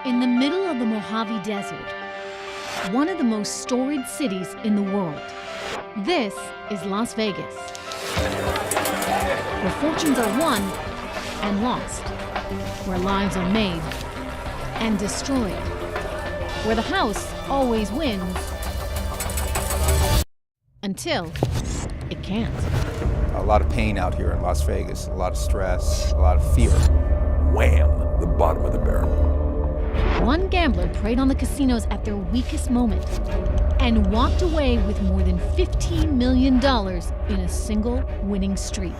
In the middle of the Mojave Desert, one of the most storied cities in the world, this is Las Vegas, where fortunes are won and lost, where lives are made and destroyed, where the house always wins until it can't. A lot of pain out here in Las Vegas, a lot of stress, a lot of fear. Wham! The bottom of the barrel. One gambler preyed on the casinos at their weakest moment and walked away with more than $15 million in a single winning streak.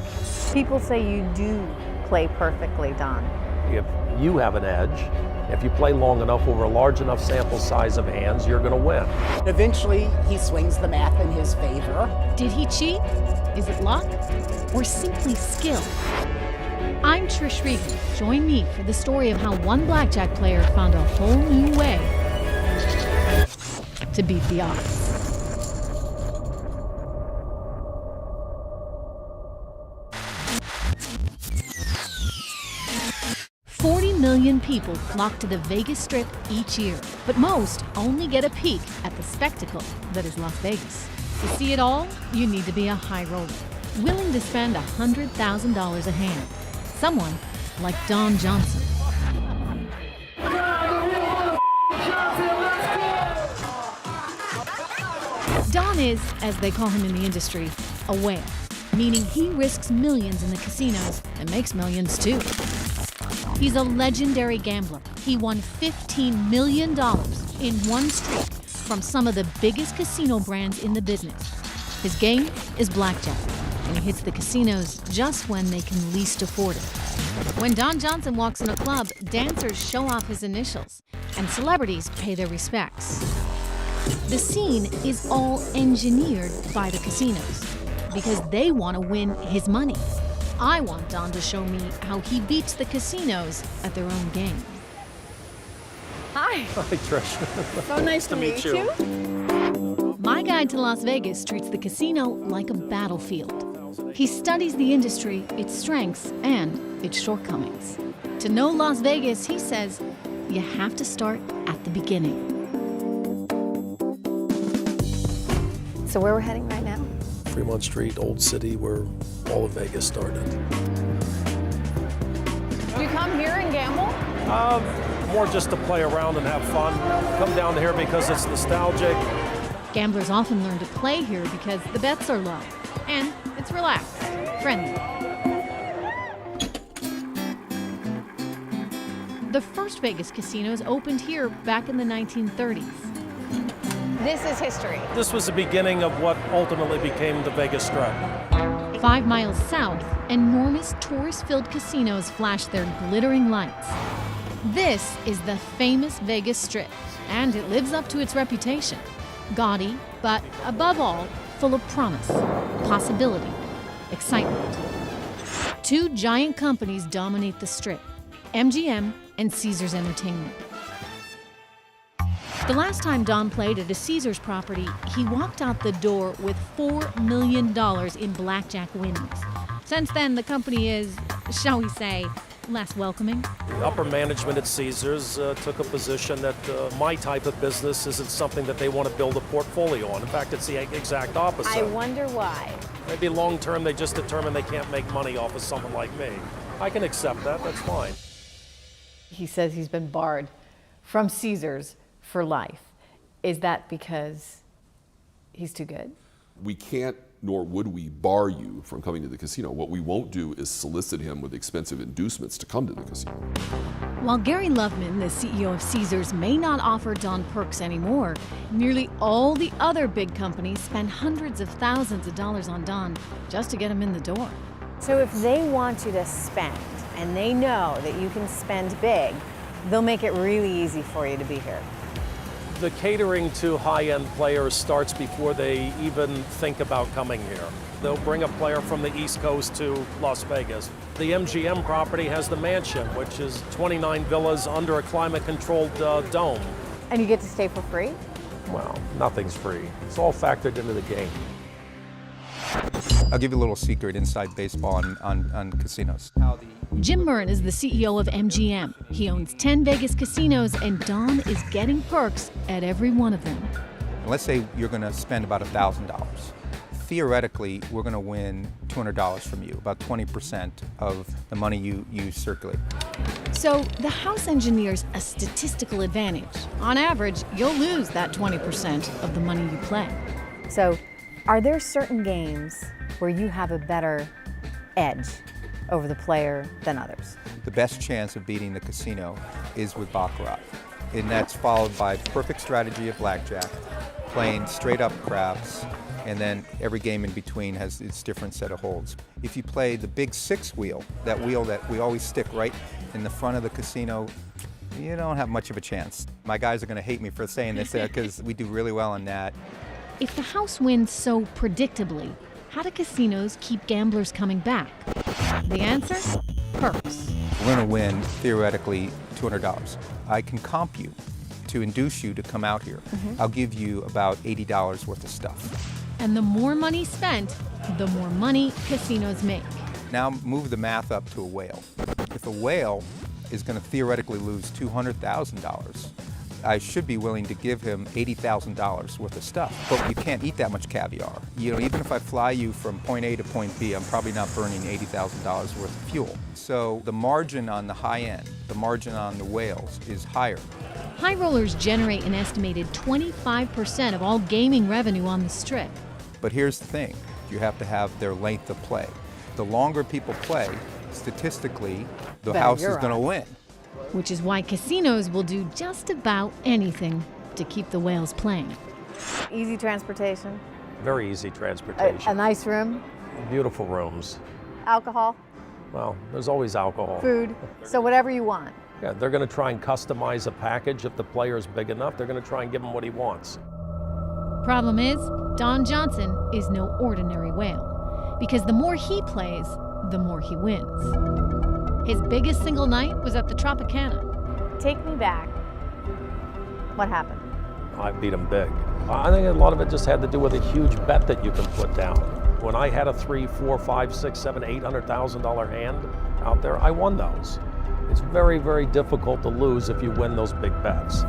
People say you do play perfectly, Don. If you have an edge, if you play long enough over a large enough sample size of hands, you're going to win. Eventually, he swings the math in his favor. Did he cheat? Is it luck? Or simply skill? I'm Trish Regan. Join me for the story of how one blackjack player found a whole new way to beat the odds. $40 million people flock to the Vegas Strip each year, but most only get a peek at the spectacle that is Las Vegas. To see it all, you need to be a high roller, willing to spend $100,000 a hand. Someone like Don Johnson. Don is, as they call him in the industry, a whale, meaning he risks millions in the casinos and makes millions too. He's a legendary gambler. He won $15 million in one streak from some of the biggest casino brands in the business. His game is blackjack, and he hits the casinos just when they can least afford it. When Don Johnson walks in a club, dancers show off his initials, and celebrities pay their respects. The scene is all engineered by the casinos because they want to win his money. I want Don to show me how he beats the casinos at their own game. Hi. Hi, Trish. So nice to meet you. My guide to Las Vegas treats the casino like a battlefield. He studies the industry, its strengths, and its shortcomings. To know Las Vegas, he says, you have to start at the beginning. So where we're heading right now? Fremont Street, Old City, where all of Vegas started. Do you come here and gamble? More just to play around and have fun. Come down here because it's nostalgic. Gamblers often learn to play here because the bets are low, and it's relaxed, friendly. The first Vegas casinos opened here back in the 1930s. This is history. This was the beginning of what ultimately became the Vegas Strip. 5 miles south, enormous tourist-filled casinos flash their glittering lights. This is the famous Vegas Strip, and it lives up to its reputation. Gaudy, but above all, full of promise, possibility, excitement. Two giant companies dominate the Strip, MGM and Caesars Entertainment. The last time Don played at a Caesars property, he walked out the door with $4 million in blackjack winnings. Since then, the company is, shall we say, less welcoming. The upper management at Caesars took a position that my type of business isn't something that they want to build a portfolio on. In fact, it's the exact opposite. I wonder why. Maybe long term they just determine they can't make money off of someone like me. I can accept that, that's fine. He says he's been barred from Caesars for life. Is that because he's too good? We can't, nor would we, bar you from coming to the casino. What we won't do is solicit him with expensive inducements to come to the casino. While Gary Loveman, the CEO of Caesars, may not offer Don perks anymore, nearly all the other big companies spend hundreds of thousands of dollars on Don just to get him in the door. So if they want you to spend, and they know that you can spend big, they'll make it really easy for you to be here. The catering to high-end players starts before they even think about coming here. They'll bring a player from the East Coast to Las Vegas. The MGM property has the mansion, which is 29 villas under a climate-controlled dome. And you get to stay for free? Well, nothing's free. It's all factored into the game. I'll give you a little secret inside baseball on casinos. How the Jim Murren is the CEO of MGM. He owns 10 Vegas casinos, and Don is getting perks at every one of them. Let's say you're going to spend about $1,000. Theoretically, we're going to win $200 from you, about 20% of the money you circulate. So the house engineers a statistical advantage. On average, you'll lose that 20% of the money you play. So, are there certain games where you have a better edge over the player than others? The best chance of beating the casino is with Baccarat. And that's followed by perfect strategy of Blackjack, playing straight up craps, and then every game in between has its different set of holds. If you play the big 6 wheel, that wheel that we always stick right in the front of the casino, you don't have much of a chance. My guys are going to hate me for saying this because we do really well on that. If the house wins so predictably, how do casinos keep gamblers coming back? The answer? Perks. We're going to win, theoretically, $200. I can comp you to induce you to come out here. I'll give you about $80 worth of stuff. And the more money spent, the more money casinos make. Now move the math up to a whale. If a whale is going to theoretically lose $200,000, I should be willing to give him $80,000 worth of stuff. But you can't eat that much caviar. You know, even if I fly you from point A to point B, I'm probably not burning $80,000 worth of fuel. So the margin on the high end, the margin on the whales is higher. High rollers generate an estimated 25% of all gaming revenue on the Strip. But here's the thing, you have to have their length of play. The longer people play, statistically, the Better house your is going to odds. win. Which is why casinos will do just about anything to keep the whales playing. Easy transportation, Very easy transportation. a nice room, Beautiful rooms. alcohol, Well, there's always alcohol. food, so whatever you want. Yeah, they're going to try and customize a package. If the player's big enough, they're going to try and give him what he wants. Problem is, Don Johnson is no ordinary whale. Because the more he plays, the more he wins. His biggest single night was at the Tropicana. Take me back. What happened? I beat him big. I think a lot of it just had to do with a huge bet that you can put down. When I had a $300,000, $400,000, $600,000, $700,000, $800,000 hand out there, I won those. It's very, very difficult to lose if you win those big bets.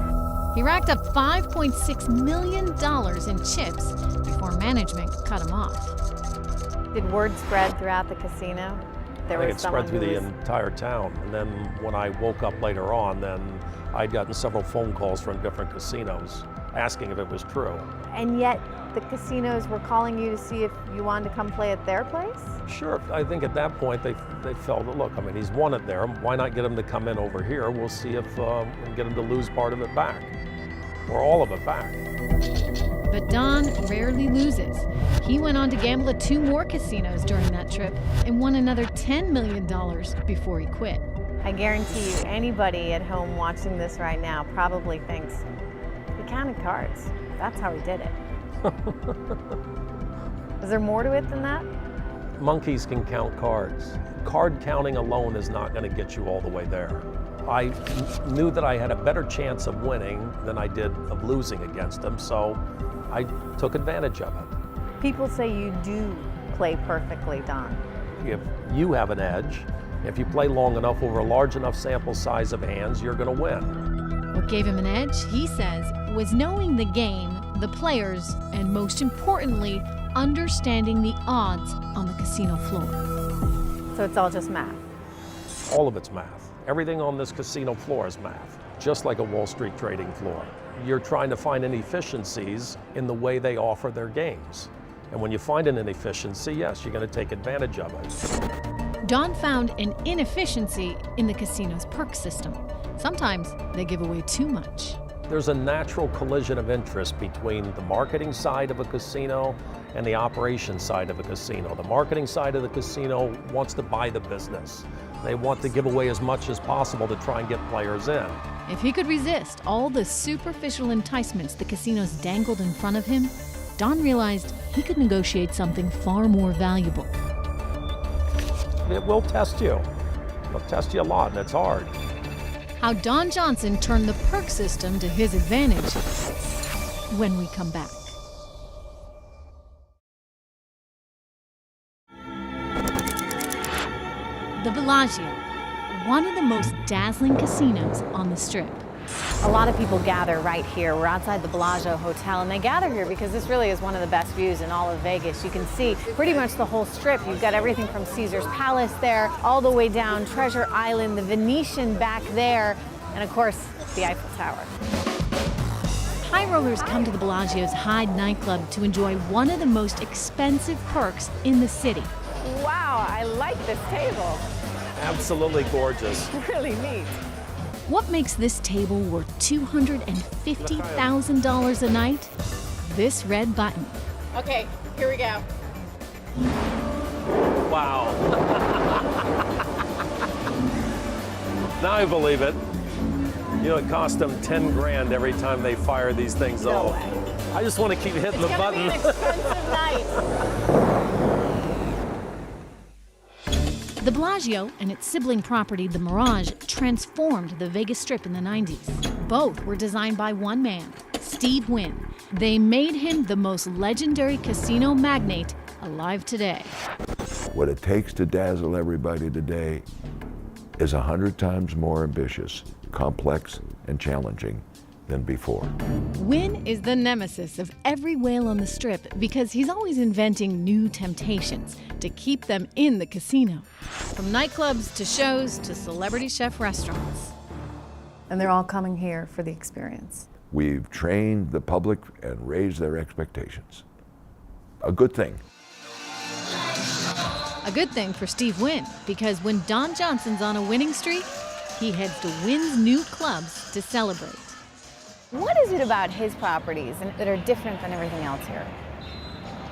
He racked up $5.6 million in chips before management cut him off. Did word spread throughout the casino? I think it spread through the entire town. And then when I woke up later on, then I'd gotten several phone calls from different casinos asking if it was true. And yet the casinos were calling you to see if you wanted to come play at their place? Sure, I think at that point they felt, look, I mean, he's won it there. Why not get him to come in over here? We'll see if we can get him to lose part of it back, or all of it back. But Don rarely loses. He went on to gamble at 2 more casinos during that trip and won another $10 million before he quit. I guarantee you anybody at home watching this right now probably thinks, he counted cards. That's how he did it. Is there more to it than that? Monkeys can count cards. Card counting alone is not going to get you all the way there. I knew that I had a better chance of winning than I did of losing against him, so I took advantage of it. People say you do play perfectly, Don. If you have an edge, if you play long enough over a large enough sample size of hands, you're going to win. What gave him an edge, he says, was knowing the game, the players, and most importantly, understanding the odds on the casino floor. So it's all just math. All of it's math. Everything on this casino floor is math, just like a Wall Street trading floor. You're trying to find inefficiencies in the way they offer their games. And when you find an inefficiency, yes, you're going to take advantage of it. Don found an inefficiency in the casino's perk system. Sometimes they give away too much. There's a natural collision of interest between the marketing side of a casino and the operation side of a casino. The marketing side of the casino wants to buy the business. They want to give away as much as possible to try and get players in. If he could resist all the superficial enticements the casinos dangled in front of him, Don realized he could negotiate something far more valuable. It will test you. It'll test you a lot, and it's hard. How Don Johnson turned the perk system to his advantage when we come back. The Bellagio, one of the most dazzling casinos on the Strip. A lot of people gather right here. We're outside the Bellagio Hotel, and they gather here because this really is one of the best views in all of Vegas. You can see pretty much the whole Strip. You've got everything from Caesar's Palace there, all the way down Treasure Island, the Venetian back there, and of course, the Eiffel Tower. High rollers come to the Bellagio's Hyde nightclub to enjoy one of the most expensive perks in the city. Wow, I like this table. Absolutely gorgeous. Really neat. What makes this table worth $250,000 a night? This red button. Okay, here we go. Wow. Now I believe it. You know, it cost them 10 grand every time they fire these things off. way. I just want to keep hitting the button. It's gonna be an expensive night. The Bellagio and its sibling property, the Mirage, transformed the Vegas Strip in the 90s. Both were designed by one man, Steve Wynn. They made him the most legendary casino magnate alive today. What it takes to dazzle everybody today is 100 times more ambitious, complex, and challenging than before. Wynn is the nemesis of every whale on the Strip because he's always inventing new temptations to keep them in the casino. From nightclubs to shows to celebrity chef restaurants. And they're all coming here for the experience. We've trained the public and raised their expectations. A good thing. A good thing for Steve Wynn, because when Don Johnson's on a winning streak, he heads to Wynn's new clubs to celebrate. What is it about his properties that are different than everything else here?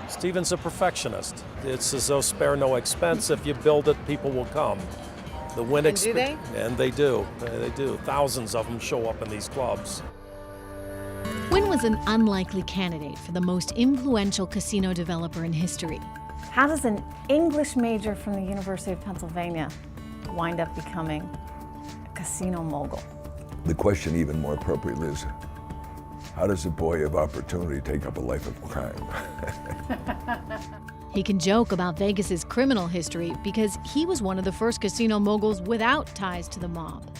Steven's a perfectionist. It's as though spare no expense. If you build it, people will come. The Wynn And do they? And they do. They do. Thousands of them show up in these clubs. Wynn was an unlikely candidate for the most influential casino developer in history. How does an English major from the University of Pennsylvania wind up becoming a casino mogul? The question even more appropriately is, how does a boy of opportunity take up a life of crime? He can joke about Vegas's criminal history because he was one of the first casino moguls without ties to the mob.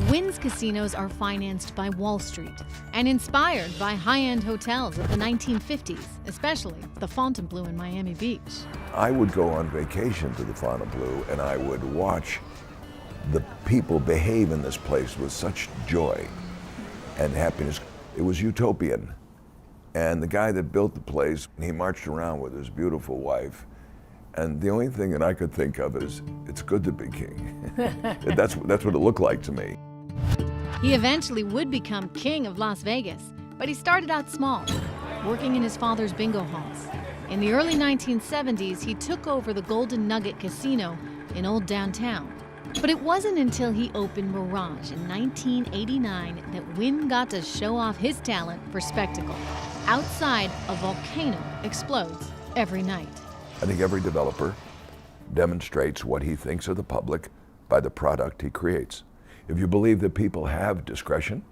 Wynn's casinos are financed by Wall Street and inspired by high-end hotels of the 1950s, especially the Fontainebleau in Miami Beach. I would go on vacation to the Fontainebleau and I would watch the people behave in this place with such joy and happiness. It was utopian. And the guy that built the place, he marched around with his beautiful wife. And the only thing that I could think of is, it's good to be king. That's what it looked like to me. He eventually would become king of Las Vegas, but he started out small, working in his father's bingo halls. In the early 1970s, he took over the Golden Nugget Casino in Old Downtown. But it wasn't until he opened Mirage in 1989 that Wynn got to show off his talent for spectacle. Outside, a volcano explodes every night. I think every developer demonstrates what he thinks of the public by the product he creates. If you believe that people have discretion,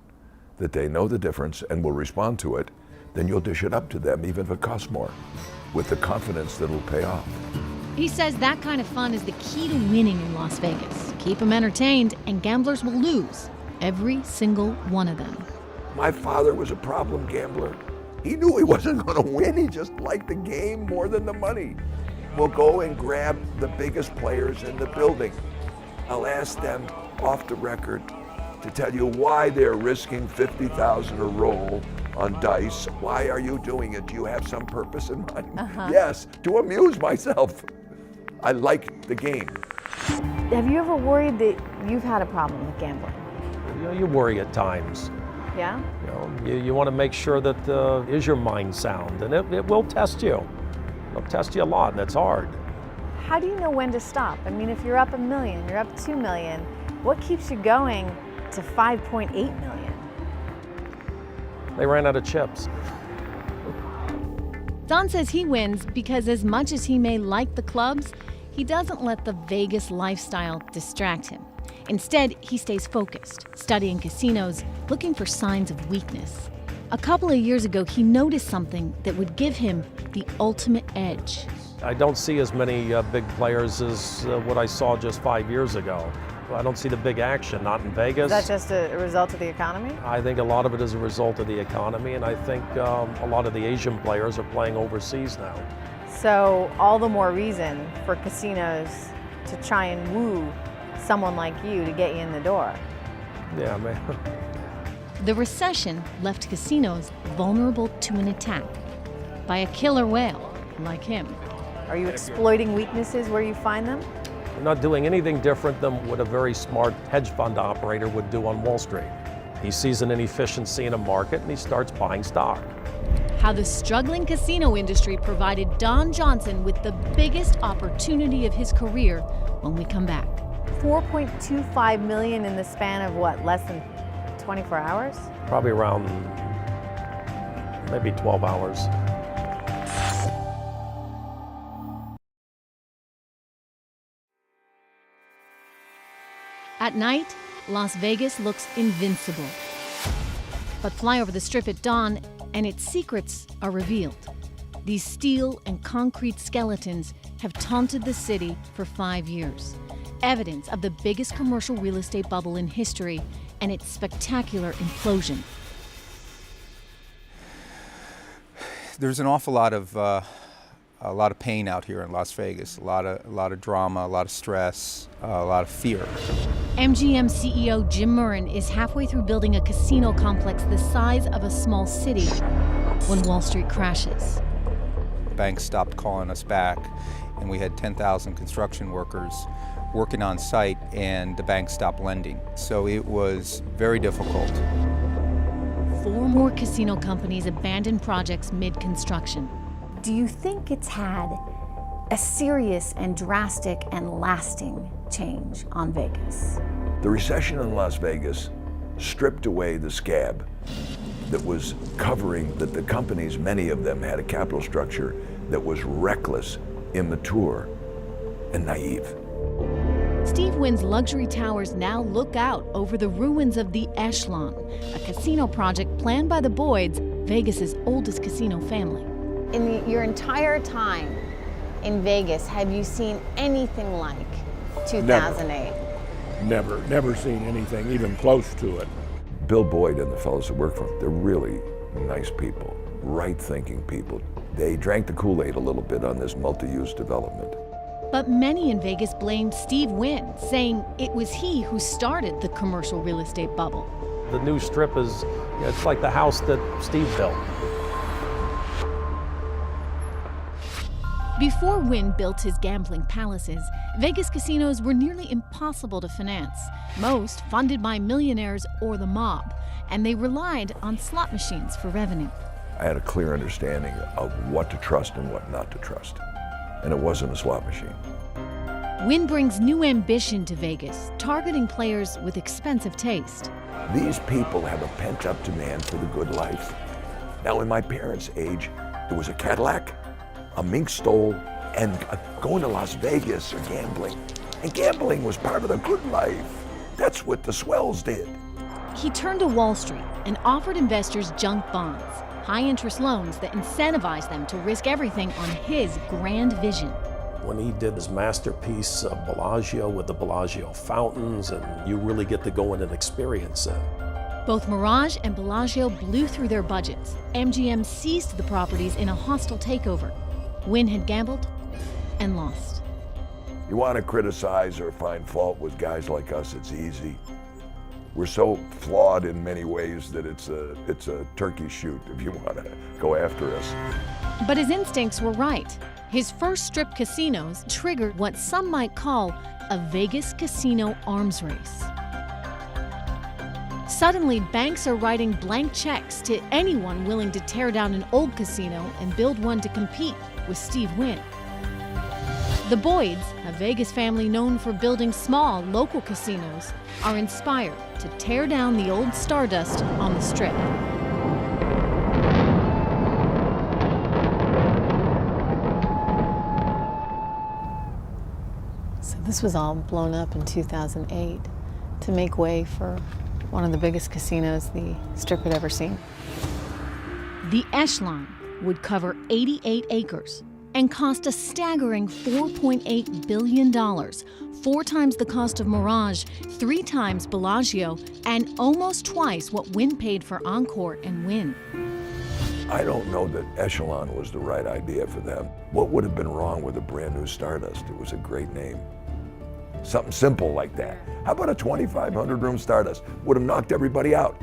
that they know the difference and will respond to it, then you'll dish it up to them even if it costs more, with the confidence that it'll pay off. He says that kind of fun is the key to winning in Las Vegas. Keep them entertained, and gamblers will lose, every single one of them. My father was a problem gambler. He knew he wasn't going to win. He just liked the game more than the money. We'll go and grab the biggest players in the building. I'll ask them off the record to tell you why they're risking $50,000 a roll on dice. Why are you doing it? Do you have some purpose in mind? Yes, to amuse myself. I like the game. Have you ever worried that you've had a problem with gambling? You worry at times. Yeah? You want to make sure that is your mind sound, and it will test you. It'll test you a lot, and it's hard. How do you know when to stop? I mean, if you're up $1 million, you're up $2 million, what keeps you going to 5.8 million? They ran out of chips. Don says he wins because as much as he may like the clubs, he doesn't let the Vegas lifestyle distract him. Instead, he stays focused, studying casinos, looking for signs of weakness. A couple of years ago, he noticed something that would give him the ultimate edge. I don't see as many big players as what I saw just 5 years ago. I don't see the big action, not in Vegas. Is that just a result of the economy? I think a lot of it is a result of the economy, and I think a lot of the Asian players are playing overseas now. So all the more reason for casinos to try and woo someone like you to get you in the door. Yeah, man. The recession left casinos vulnerable to an attack by a killer whale like him. Are you exploiting weaknesses where you find them? We're not doing anything different than what a very smart hedge fund operator would do on Wall Street. He sees an inefficiency in a market and he starts buying stock. How the struggling casino industry provided Don Johnson with the biggest opportunity of his career when we come back. $4.25 million in the span of what, less than 24 hours? Probably around maybe 12 hours. At night, Las Vegas looks invincible. But fly over the Strip at dawn, and its secrets are revealed. These steel and concrete skeletons have taunted the city for 5 years. Evidence of the biggest commercial real estate bubble in history and its spectacular implosion. There's an awful lot of pain out here in Las Vegas. A lot of drama, a lot of stress, a lot of fear. MGM CEO Jim Murren is halfway through building a casino complex the size of a small city when Wall Street crashes. Banks stopped calling us back, and we had 10,000 construction workers working on site, and the bank stopped lending. So it was very difficult. 4 more casino companies abandoned projects mid-construction. Do you think it's had a serious and drastic and lasting change on Vegas? The recession in Las Vegas stripped away the scab that was covering that the companies, many of them had a capital structure that was reckless, immature, and naive. Steve Wynn's luxury towers now look out over the ruins of the Echelon, a casino project planned by the Boyds, Vegas's oldest casino family. In your entire time in Vegas, have you seen anything like 2008? Never seen anything even close to it. Bill Boyd and the fellows that work for him, they're really nice people, right-thinking people. They drank the Kool-Aid a little bit on this multi-use development. But many in Vegas blamed Steve Wynn, saying it was he who started the commercial real estate bubble. The new Strip is, it's like the house that Steve built. Before Wynn built his gambling palaces, Vegas casinos were nearly impossible to finance, most funded by millionaires or the mob, and they relied on slot machines for revenue. I had a clear understanding of what to trust and what not to trust, and it wasn't a slot machine. Wynn brings new ambition to Vegas, targeting players with expensive taste. These people have a pent-up demand for the good life. Now, in my parents' age, there was a Cadillac, a mink stole, and going to Las Vegas or gambling. And gambling was part of the good life. That's what the swells did. He turned to Wall Street and offered investors junk bonds, high-interest loans that incentivized them to risk everything on his grand vision. When he did his masterpiece, Bellagio, with the Bellagio fountains, and you really get to go in and experience it. Both Mirage and Bellagio blew through their budgets. MGM seized the properties in a hostile takeover. Wynn had gambled and lost. You want to criticize or find fault with guys like us, it's easy. We're so flawed in many ways that it's a turkey shoot if you want to go after us. But his instincts were right. His first Strip casinos triggered what some might call a Vegas casino arms race. Suddenly, banks are writing blank checks to anyone willing to tear down an old casino and build one to compete with Steve Wynn. The Boyds, a Vegas family known for building small, local casinos, are inspired to tear down the old stardust on the Strip. So this was all blown up in 2008 to make way for one of the biggest casinos the Strip had ever seen. The Echelon would cover 88 acres and cost a staggering $4.8 billion, 4 times the cost of Mirage, 3 times Bellagio, and almost twice what Wynn paid for Encore and Wynn. I don't know that Echelon was the right idea for them. What would have been wrong with a brand new Stardust? It was a great name. Something simple like that. How about a 2,500 room Stardust? Would have knocked everybody out.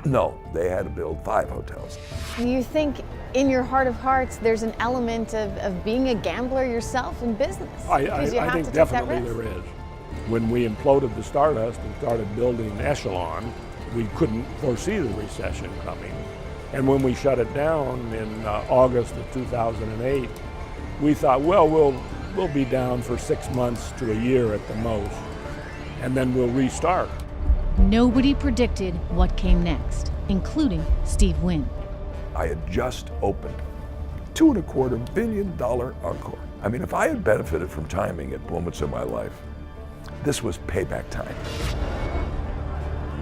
No, they had to build 5 hotels. Do you think in your heart of hearts there's an element of being a gambler yourself in business? I think definitely there is. When we imploded the Stardust and started building Echelon, we couldn't foresee the recession coming. And when we shut it down in August of 2008, we thought, well, we'll be down for 6 months to a year at the most, and then we'll restart. Nobody predicted what came next, including Steve Wynn. I had just opened $2.25 billion Encore. I mean, if I had benefited from timing at moments in my life, this was payback time.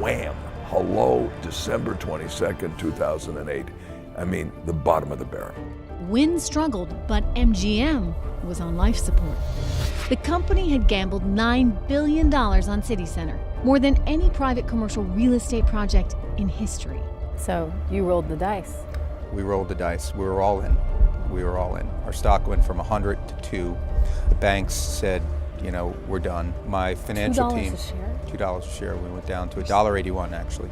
Wham! Hello, December 22nd, 2008. I mean, the bottom of the barrel. Wynn struggled, but MGM was on life support. The company had gambled $9 billion on City Center, more than any private commercial real estate project in history. So you rolled the dice. We rolled the dice. We were all in. We were all in. Our stock went from 100 to 2. The banks said, you know, we're done. My financial team, $2 a share? $2 a share. We went down to $1.81 actually.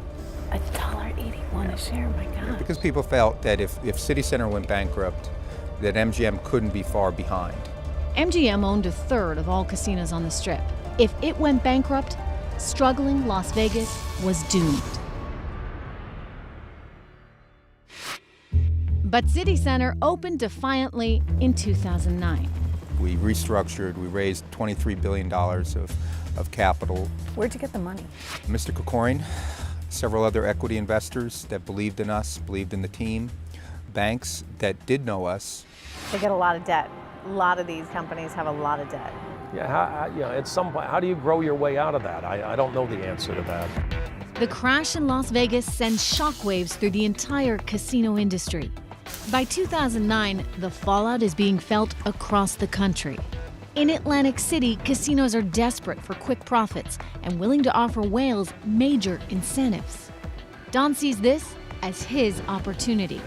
$1.81 a share, my God. Because people felt that if City Center went bankrupt, that MGM couldn't be far behind. MGM owned a third of all casinos on the Strip. If it went bankrupt, struggling Las Vegas was doomed. But City Center opened defiantly in 2009. We restructured, we raised $23 billion of capital. Where'd you get the money? Mr. Kokorin, several other equity investors that believed in us, believed in the team, banks that did know us. They get a lot of debt. A lot of these companies have a lot of debt. Yeah, at some point, how do you grow your way out of that? I don't know the answer to that. The crash in Las Vegas sends shockwaves through the entire casino industry. By 2009, the fallout is being felt across the country. In Atlantic City, casinos are desperate for quick profits and willing to offer whales major incentives. Don sees this as his opportunity.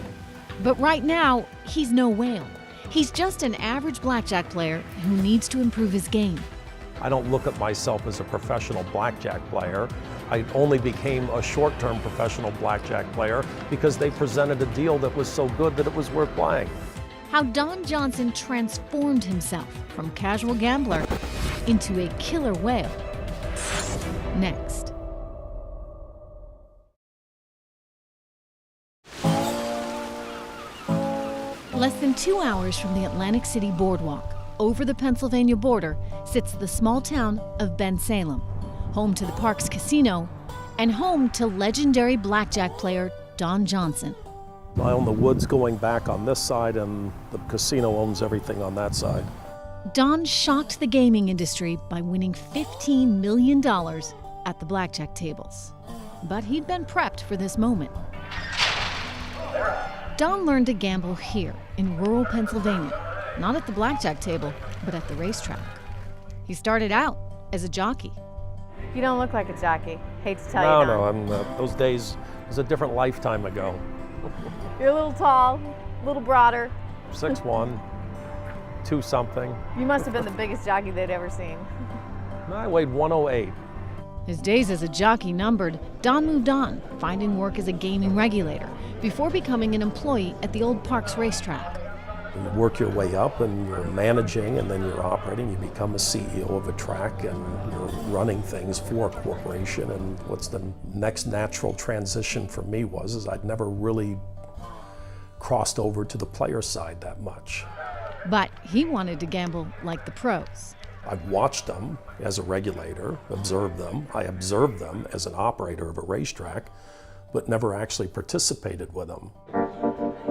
But right now, he's no whale. He's just an average blackjack player who needs to improve his game. I don't look at myself as a professional blackjack player. I only became a short-term professional blackjack player because they presented a deal that was so good that it was worth playing. How Don Johnson transformed himself from casual gambler into a killer whale. Next. Less than 2 hours from the Atlantic City boardwalk, over the Pennsylvania border, sits the small town of Bensalem, home to the Parks Casino and home to legendary blackjack player Don Johnson. I own the woods going back on this side, and the casino owns everything on that side. Don shocked the gaming industry by winning $15 million at the blackjack tables. But he'd been prepped for this moment. Don learned to gamble here in rural Pennsylvania, not at the blackjack table, but at the racetrack. He started out as a jockey. You don't look like a jockey. Hate to tell you. No, I'm those days was a different lifetime ago. You're a little tall, a little broader. 6'1", 2-something. You must have been the biggest jockey they'd ever seen. I weighed 108. His days as a jockey numbered, Don moved on, finding work as a gaming regulator, before becoming an employee at the old Parks racetrack. You work your way up and you're managing and then you're operating. You become a CEO of a track and you're running things for a corporation. And what's the next natural transition for me is I'd never really crossed over to the player side that much. But he wanted to gamble like the pros. I've watched them as a regulator, observed them. I observed them as an operator of a racetrack, but never actually participated with them.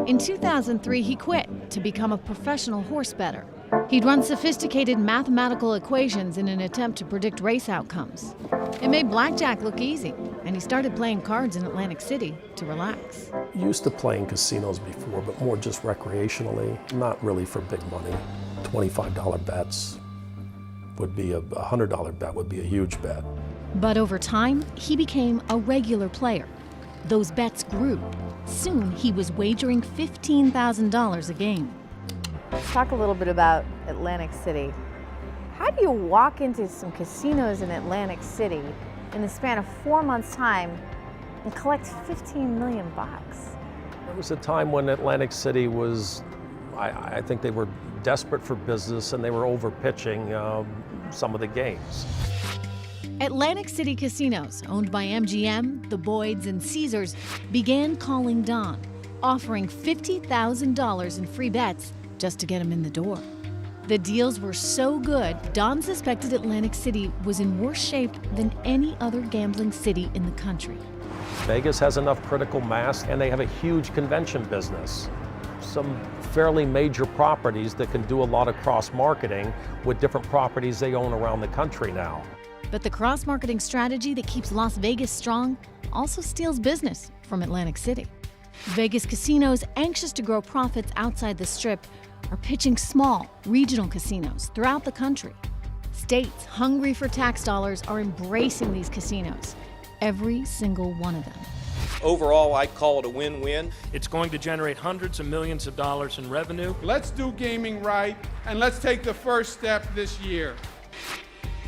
In 2003, he quit to become a professional horse bettor. He'd run sophisticated mathematical equations in an attempt to predict race outcomes. It made blackjack look easy, and he started playing cards in Atlantic City to relax. Used to play in casinos before, but more just recreationally, not really for big money. $25 bets would be a $100 bet would be a huge bet. But over time, he became a regular player. Those bets grew. Soon, he was wagering $15,000 a game. Let's talk a little bit about Atlantic City. How do you walk into some casinos in Atlantic City in the span of 4 months' time and collect 15 million bucks? There was a time when Atlantic City was, I think they were desperate for business and they were overpitching some of the games. Atlantic City casinos, owned by MGM, the Boyds, and Caesars, began calling Don, offering $50,000 in free bets just to get him in the door. The deals were so good, Don suspected Atlantic City was in worse shape than any other gambling city in the country. Vegas has enough critical mass and they have a huge convention business. Some fairly major properties that can do a lot of cross-marketing with different properties they own around the country now. But the cross-marketing strategy that keeps Las Vegas strong also steals business from Atlantic City. Vegas casinos, anxious to grow profits outside the Strip, are pitching small, regional casinos throughout the country. States hungry for tax dollars are embracing these casinos, every single one of them. Overall, I call it a win-win. It's going to generate hundreds of millions of dollars in revenue. Let's do gaming right, and let's take the first step this year.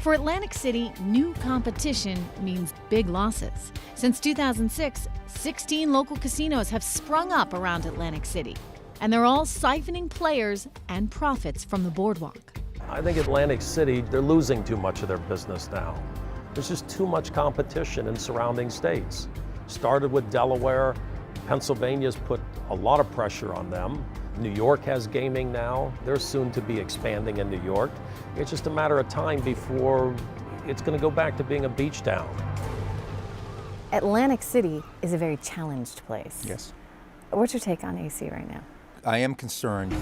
For Atlantic City, new competition means big losses. Since 2006, 16 local casinos have sprung up around Atlantic City, and they're all siphoning players and profits from the boardwalk. I think Atlantic City, they're losing too much of their business now. There's just too much competition in surrounding states. Started with Delaware, Pennsylvania's put a lot of pressure on them. New York has gaming now. They're soon to be expanding in New York. It's just a matter of time before it's going to go back to being a beach town. Atlantic City is a very challenged place. Yes. What's your take on AC right now? I am concerned.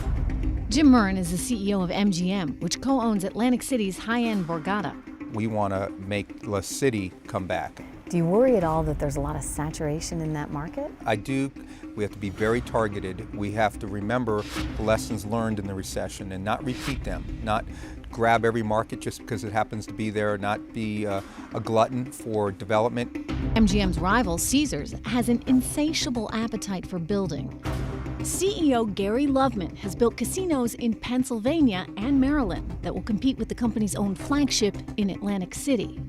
Jim Murren is the CEO of MGM, which co-owns Atlantic City's high-end Borgata. We want to make La City come back. Do you worry at all that there's a lot of saturation in that market? I do. We have to be very targeted. We have to remember the lessons learned in the recession and not repeat them, not grab every market just because it happens to be there, not be a glutton for development. MGM's rival, Caesars, has an insatiable appetite for building. CEO Gary Loveman has built casinos in Pennsylvania and Maryland that will compete with the company's own flagship in Atlantic City.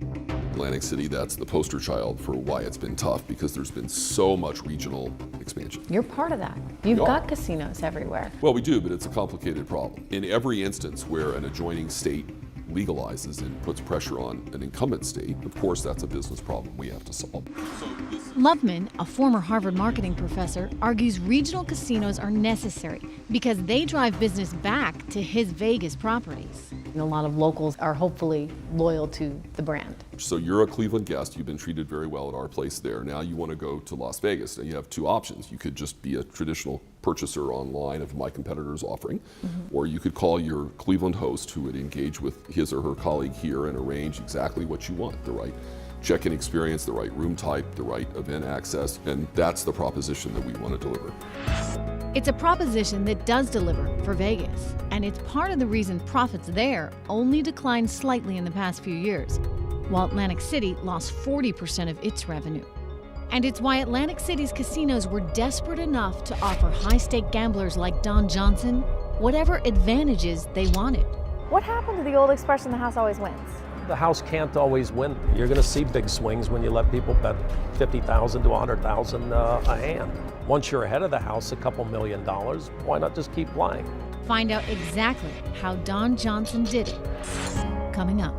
Atlantic City, that's the poster child for why it's been tough, because there's been so much regional expansion. You're part of that. You've got casinos everywhere. Well, we do, but it's a complicated problem. In every instance where an adjoining state legalizes and puts pressure on an incumbent state, of course that's a business problem we have to solve. Loveman, a former Harvard marketing professor, argues regional casinos are necessary because they drive business back to his Vegas properties. And a lot of locals are hopefully loyal to the brand. So you're a Cleveland guest, you've been treated very well at our place there. Now you want to go to Las Vegas. Now you have two options. You could just be a traditional purchaser online of my competitor's offering, or you could call your Cleveland host who would engage with his or her colleague here and arrange exactly what you want, the right check-in experience, the right room type, the right event access, and that's the proposition that we want to deliver. It's a proposition that does deliver for Vegas, and it's part of the reason profits there only declined slightly in the past few years, while Atlantic City lost 40% of its revenue. And it's why Atlantic City's casinos were desperate enough to offer high-stake gamblers like Don Johnson whatever advantages they wanted. What happened to the old expression, the house always wins? The house can't always win. You're going to see big swings when you let people bet $50,000 to $100,000 a hand. Once you're ahead of the house a couple $1 million, why not just keep playing? Find out exactly how Don Johnson did it, coming up.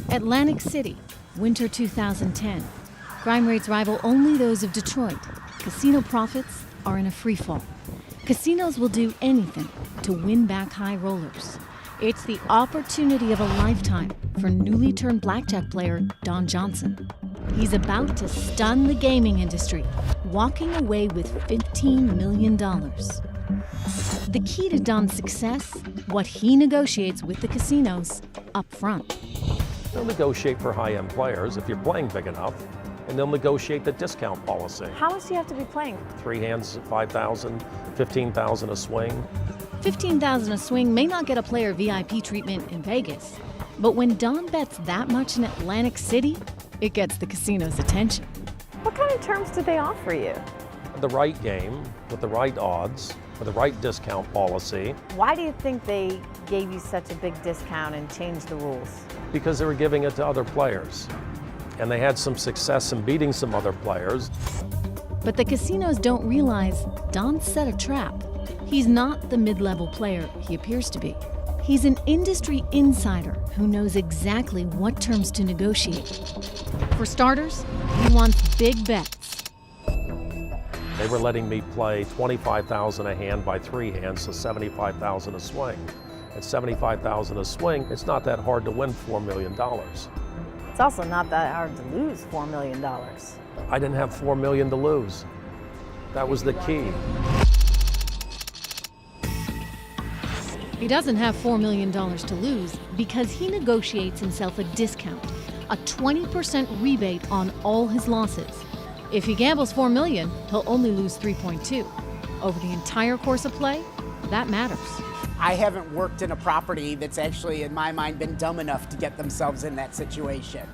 Atlantic City, winter 2010. Crime rates rival only those of Detroit. Casino profits are in a free fall. Casinos will do anything to win back high rollers. It's the opportunity of a lifetime for newly turned blackjack player Don Johnson. He's about to stun the gaming industry, walking away with $15 million. The key to Don's success, what he negotiates with the casinos up front. They'll negotiate for high-end players if you're playing big enough, and they'll negotiate the discount policy. How much do you have to be playing? 3 hands at 5,000, 15,000 a swing. 15,000 a swing may not get a player VIP treatment in Vegas, but when Don bets that much in Atlantic City, it gets the casino's attention. What kind of terms do they offer you? The right game, with the right odds, with the right discount policy. Why do you think they gave you such a big discount and changed the rules? Because they were giving it to other players. And they had some success in beating some other players. But the casinos don't realize Don set a trap. He's not the mid-level player he appears to be. He's an industry insider who knows exactly what terms to negotiate. For starters, he wants big bets. They were letting me play 25,000 a hand by 3 hands, so 75,000 a swing. At 75,000 a swing, it's not that hard to win $4 million. It's also not that hard to lose $4 million. I didn't have $4 million to lose. That was the key. He doesn't have $4 million to lose because he negotiates himself a discount, a 20% rebate on all his losses. If he gambles $4 million, he'll only lose 3.2. Over the entire course of play, that matters. I haven't worked in a property that's actually, in my mind, been dumb enough to get themselves in that situation.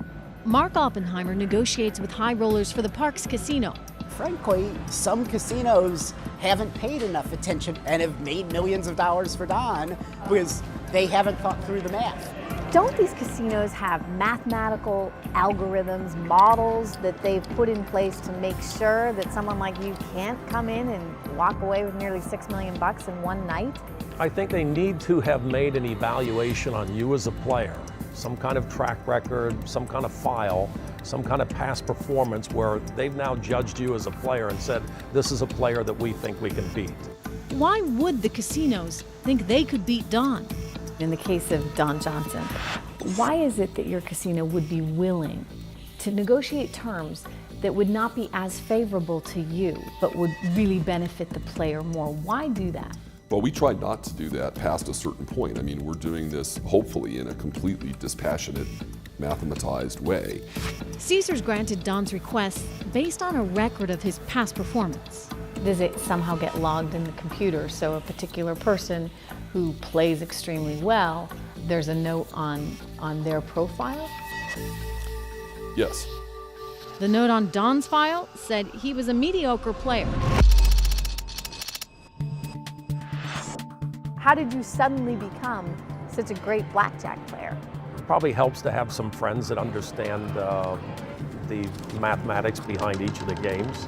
Mark Oppenheimer negotiates with high rollers for the Parks Casino. Frankly, some casinos haven't paid enough attention and have made millions of dollars for Don because they haven't thought through the math. Don't these casinos have mathematical algorithms, models that they've put in place to make sure that someone like you can't come in and walk away with nearly $6 million in one night? I think they need to have made an evaluation on you as a player, some kind of track record, some kind of file, some kind of past performance where they've now judged you as a player and said, this is a player that we think we can beat. Why would the casinos think they could beat Don? In the case of Don Johnson, why is it that your casino would be willing to negotiate terms that would not be as favorable to you, but would really benefit the player more? Why do that? Well, we tried not to do that past a certain point. I mean, we're doing this hopefully in a completely dispassionate, mathematized way. Caesars granted Don's request based on a record of his past performance. Does it somehow get logged in the computer? So a particular person who plays extremely well, there's a note on their profile? Yes. The note on Don's file said he was a mediocre player. How did you suddenly become such a great blackjack player? It probably helps to have some friends that understand the mathematics behind each of the games.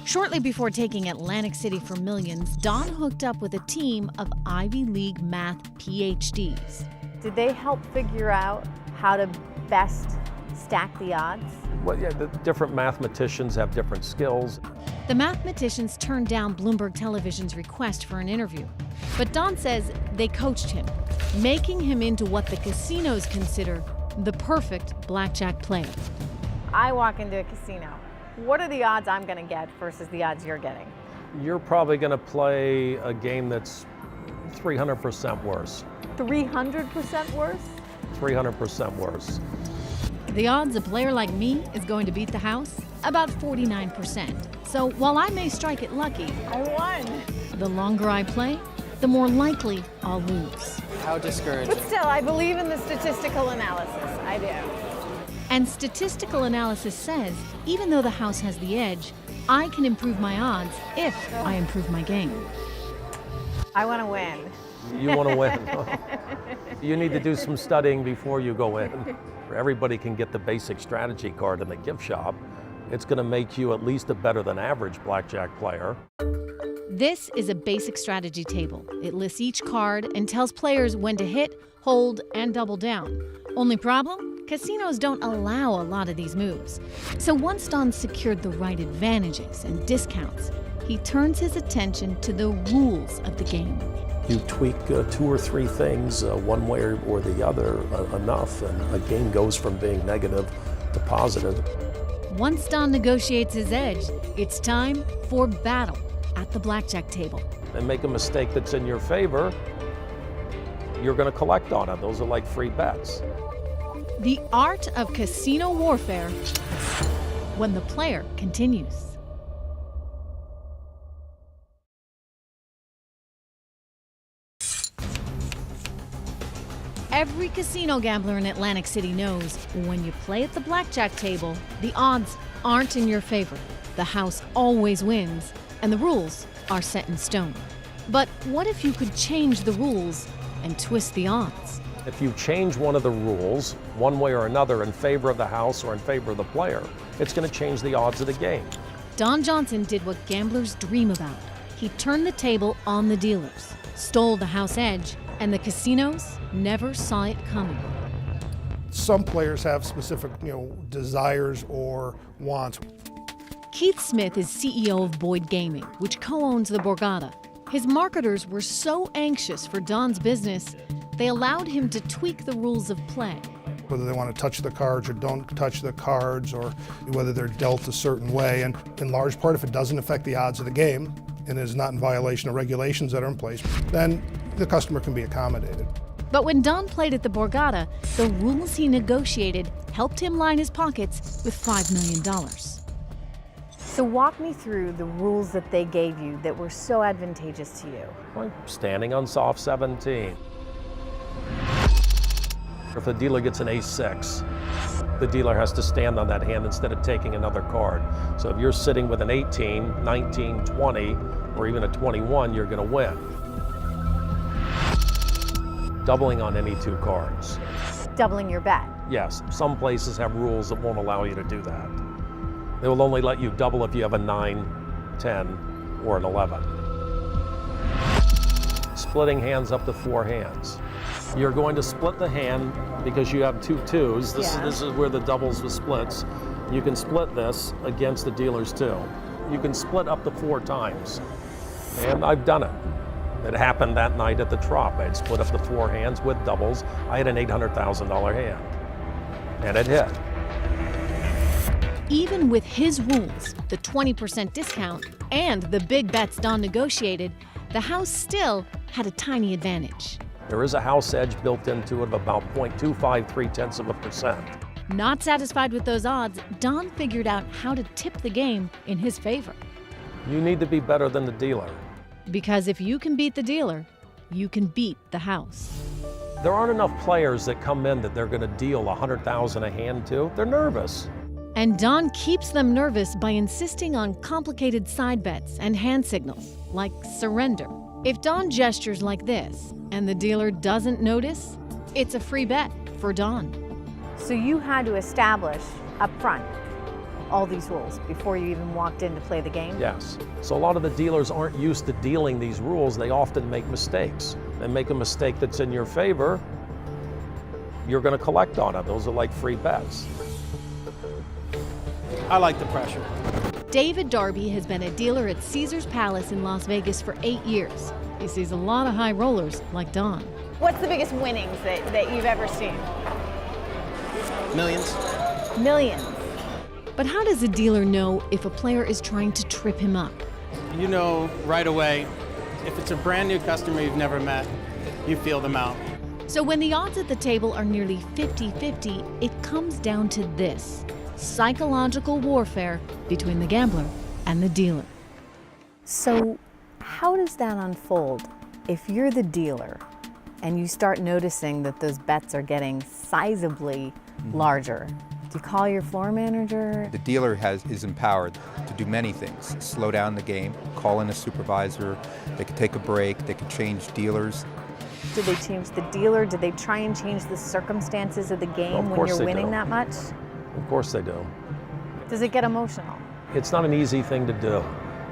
Shortly before taking Atlantic City for millions, Don hooked up with a team of Ivy League math PhDs. Did they help figure out how to best stack the odds? Well, yeah, the different mathematicians have different skills. The mathematicians turned down Bloomberg Television's request for an interview. But Don says they coached him, making him into what the casinos consider the perfect blackjack player. I walk into a casino. What are the odds I'm going to get versus the odds you're getting? You're probably going to play a game that's 300% worse. 300% worse? 300% worse. The odds a player like me is going to beat the house? About 49%. So while I may strike it lucky, I won. The longer I play, the more likely I'll lose. How discouraging. But still, I believe in the statistical analysis. I do. And statistical analysis says, even though the house has the edge, I can improve my odds if I improve my game. I want to win. You want to win. You need to do some studying before you go in. Everybody can get the basic strategy card in the gift shop. It's going to make you at least a better than average blackjack player. This is a basic strategy table. It lists each card and tells players when to hit, hold, and double down. Only problem? Casinos don't allow a lot of these moves. So once Don secured the right advantages and discounts, he turns his attention to the rules of the game. You tweak 2 or 3 things one way or the other enough, and a game goes from being negative to positive. Once Don negotiates his edge, it's time for battle at the blackjack table. And make a mistake that's in your favor, you're going to collect on it. Those are like free bets. The art of casino warfare when the player continues. Every casino gambler in Atlantic City knows when you play at the blackjack table, the odds aren't in your favor. The house always wins, and the rules are set in stone. But what if you could change the rules and twist the odds? If you change one of the rules, one way or another, in favor of the house or in favor of the player, it's going to change the odds of the game. Don Johnson did what gamblers dream about. He turned the table on the dealers, stole the house edge, and the casinos never saw it coming. Some players have specific, desires or wants. Keith Smith is CEO of Boyd Gaming, which co-owns the Borgata. His marketers were so anxious for Don's business, they allowed him to tweak the rules of play. Whether they want to touch the cards or don't touch the cards, or whether they're dealt a certain way. And in large part, if it doesn't affect the odds of the game and is not in violation of regulations that are in place, then the customer can be accommodated. But when Don played at the Borgata, the rules he negotiated helped him line his pockets with $5 million. So walk me through the rules that they gave you that were so advantageous to you. Like standing on soft 17. If the dealer gets an ace-6, the dealer has to stand on that hand instead of taking another card. So if you're sitting with an 18, 19, 20, or even a 21, you're going to win. Doubling on any 2 cards. Doubling your bet. Yes, some places have rules that won't allow you to do that. They will only let you double if you have a 9, 10, or an 11. Splitting hands up to 4 hands. You're going to split the hand because you have 2 2s. This is where the doubles with splits. You can split this against the dealer's 2. You can split up to 4 times. And I've done it. It happened that night at the Trop. I had split up the 4 hands with doubles. I had an $800,000 hand. And it hit. Even with his rules, the 20% discount, and the big bets Don negotiated, the house still had a tiny advantage. There is a house edge built into it of about 0.253%. Not satisfied with those odds, Don figured out how to tip the game in his favor. You need to be better than the dealer. Because if you can beat the dealer, you can beat the house. There aren't enough players that come in that they're going to deal $100,000 a hand to. They're nervous. And Don keeps them nervous by insisting on complicated side bets and hand signals, like surrender. If Don gestures like this and the dealer doesn't notice, it's a free bet for Don. So you had to establish up front all these rules before you even walked in to play the game? Yes. So a lot of the dealers aren't used to dealing these rules. They often make mistakes. They make a mistake that's in your favor, you're going to collect on it. Those are like free bets. I like the pressure. David Darby has been a dealer at Caesars Palace in Las Vegas for 8 years. He sees a lot of high rollers like Don. What's the biggest winnings that you've ever seen? Millions. Millions. But how does a dealer know if a player is trying to trip him up? You know right away, if it's a brand new customer you've never met, you feel them out. So when the odds at the table are nearly 50-50, it comes down to this: psychological warfare between the gambler and the dealer. So how does that unfold if you're the dealer and you start noticing that those bets are getting sizably larger? Do you call your floor manager? The dealer is empowered to do many things: slow down the game, call in a supervisor, they could take a break, they could change dealers. Did they change the dealer? Did they try and change the circumstances of the game when you're winning that much? Of course they do. Does it get emotional? It's not an easy thing to do,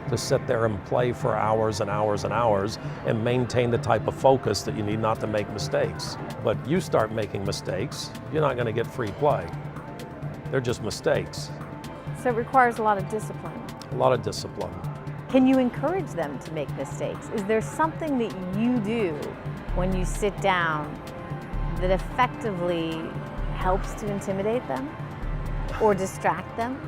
to sit there and play for hours and hours and hours and maintain the type of focus that you need not to make mistakes. But you start making mistakes, you're not going to get free play. They're just mistakes. So it requires a lot of discipline. A lot of discipline. Can you encourage them to make mistakes? Is there something that you do when you sit down that effectively helps to intimidate them or distract them?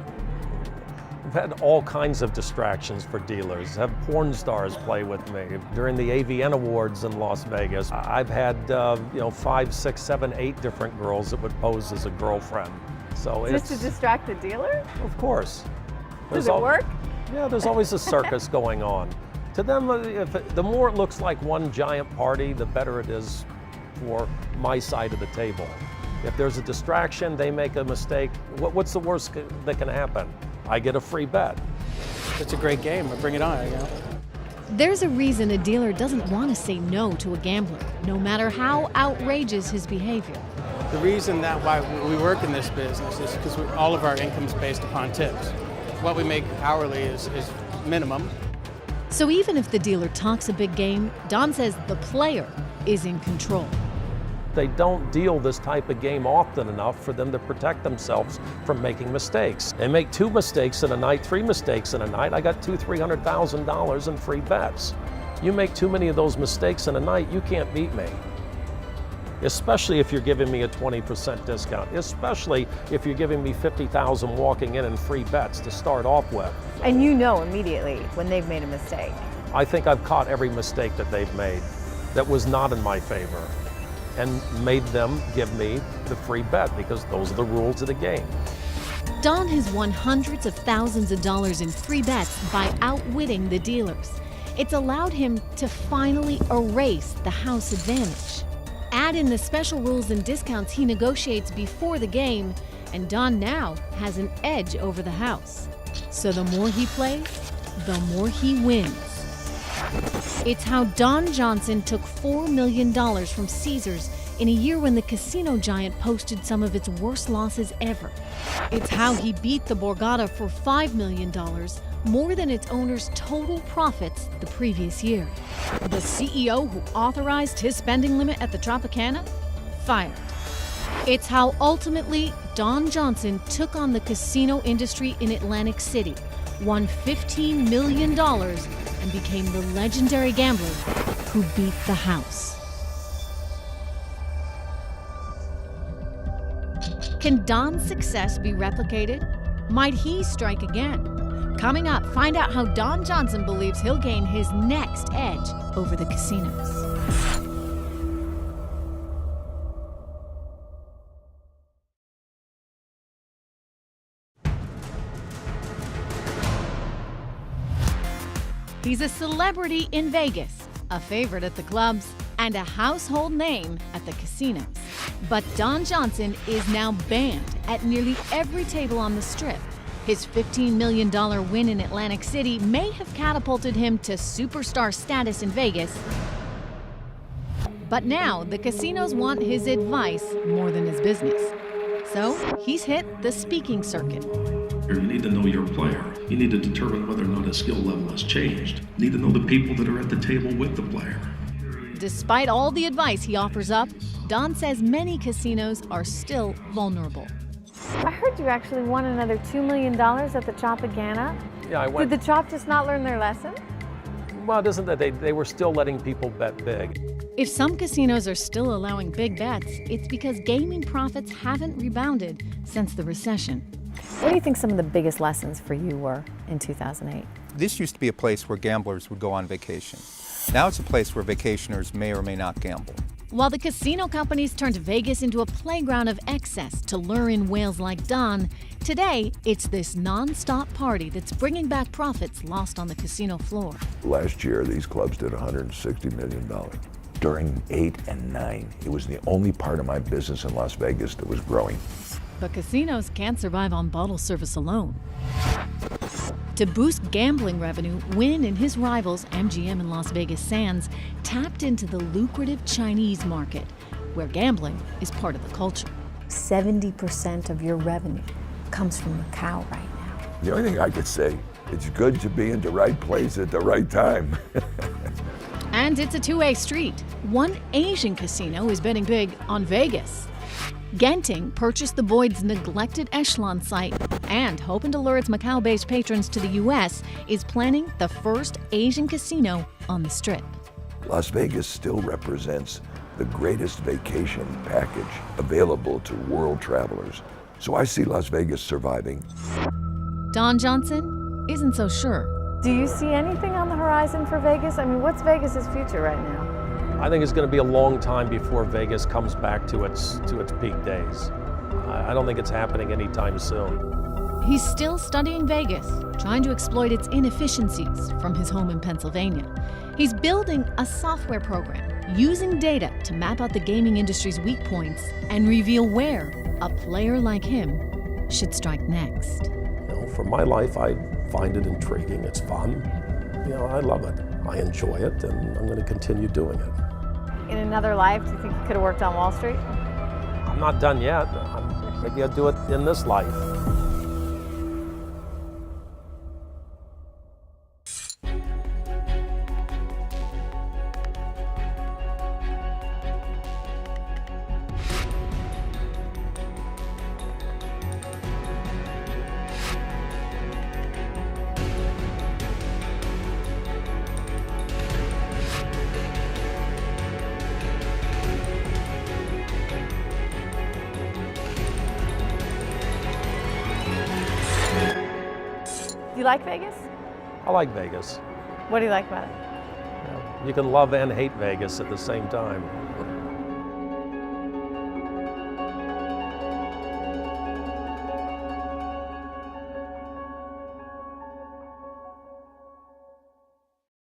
I've had all kinds of distractions for dealers. Have porn stars play with me. During the AVN Awards in Las Vegas, I've had 5, 6, 7, 8 different girls that would pose as a girlfriend. So just to distract the dealer? Of course. Does it work? Yeah, there's always a circus going on. To them, the more it looks like one giant party, the better it is for my side of the table. If there's a distraction, they make a mistake, what's the worst that can happen? I get a free bet. It's a great game, bring it on. There's a reason a dealer doesn't want to say no to a gambler, no matter how outrageous his behavior. The reason that why we work in this business is because all of our income is based upon tips. What we make hourly is minimum. So even if the dealer talks a big game, Don says the player is in control. They don't deal this type of game often enough for them to protect themselves from making mistakes. They make 2 mistakes in a night, 3 mistakes in a night. I got $300,000 in free bets. You make too many of those mistakes in a night, you can't beat me. Especially if you're giving me a 20% discount, especially if you're giving me $50,000 walking in and free bets to start off with. And you know immediately when they've made a mistake. I think I've caught every mistake that they've made that was not in my favor and made them give me the free bet because those are the rules of the game. Don has won hundreds of thousands of dollars in free bets by outwitting the dealers. It's allowed him to finally erase the house advantage. Add in the special rules and discounts he negotiates before the game, and Don now has an edge over the house. So the more he plays, the more he wins. It's how Don Johnson took $4 million from Caesars in a year when the casino giant posted some of its worst losses ever. It's how he beat the Borgata for $5 million, more than its owner's total profits the previous year. The CEO who authorized his spending limit at the Tropicana? Fired. It's how ultimately Don Johnson took on the casino industry in Atlantic City, won $15 million, and became the legendary gambler who beat the house. Can Don's success be replicated? Might he strike again? Coming up, find out how Don Johnson believes he'll gain his next edge over the casinos. He's a celebrity in Vegas, a favorite at the clubs, and a household name at the casinos. But Don Johnson is now banned at nearly every table on the Strip. His $15 million win in Atlantic City may have catapulted him to superstar status in Vegas. But now the casinos want his advice more than his business. So he's hit the speaking circuit. You need to know your player. You need to determine whether or not his skill level has changed. You need to know the people that are at the table with the player. Despite all the advice he offers up, Don says many casinos are still vulnerable. I heard you actually won another $2 million at the Tropicana. Yeah, I went. Did the Trop just not learn their lesson? Well, it isn't that they were still letting people bet big. If some casinos are still allowing big bets, it's because gaming profits haven't rebounded since the recession. What do you think some of the biggest lessons for you were in 2008? This used to be a place where gamblers would go on vacation. Now it's a place where vacationers may or may not gamble. While the casino companies turned Vegas into a playground of excess to lure in whales like Don, today it's this non-stop party that's bringing back profits lost on the casino floor. Last year, these clubs did $160 million. During 8 and 9, it was the only part of my business in Las Vegas that was growing. But casinos can't survive on bottle service alone. To boost gambling revenue, Wynn and his rivals, MGM and Las Vegas Sands, tapped into the lucrative Chinese market, where gambling is part of the culture. 70% of your revenue comes from Macau right now. The only thing I could say, it's good to be in the right place at the right time. And it's a two-way street. One Asian casino is betting big on Vegas. Genting purchased the Boyd's neglected Echelon site and, hoping to lure its Macau-based patrons to the U.S., is planning the first Asian casino on the Strip. Las Vegas still represents the greatest vacation package available to world travelers. So I see Las Vegas surviving. Don Johnson isn't so sure. Do you see anything on the horizon for Vegas? I mean, what's Vegas's future right now? I think it's going to be a long time before Vegas comes back to its peak days. I don't think it's happening anytime soon. He's still studying Vegas, trying to exploit its inefficiencies from his home in Pennsylvania. He's building a software program using data to map out the gaming industry's weak points and reveal where a player like him should strike next. You know, for my life, I find it intriguing. It's fun. You know, I love it. I enjoy it, and I'm going to continue doing it. In another life, do you think you could have worked on Wall Street? I'm not done yet. Maybe I'll do it in this life. Do you like Vegas? I like Vegas. What do you like about it? You can love and hate Vegas at the same time.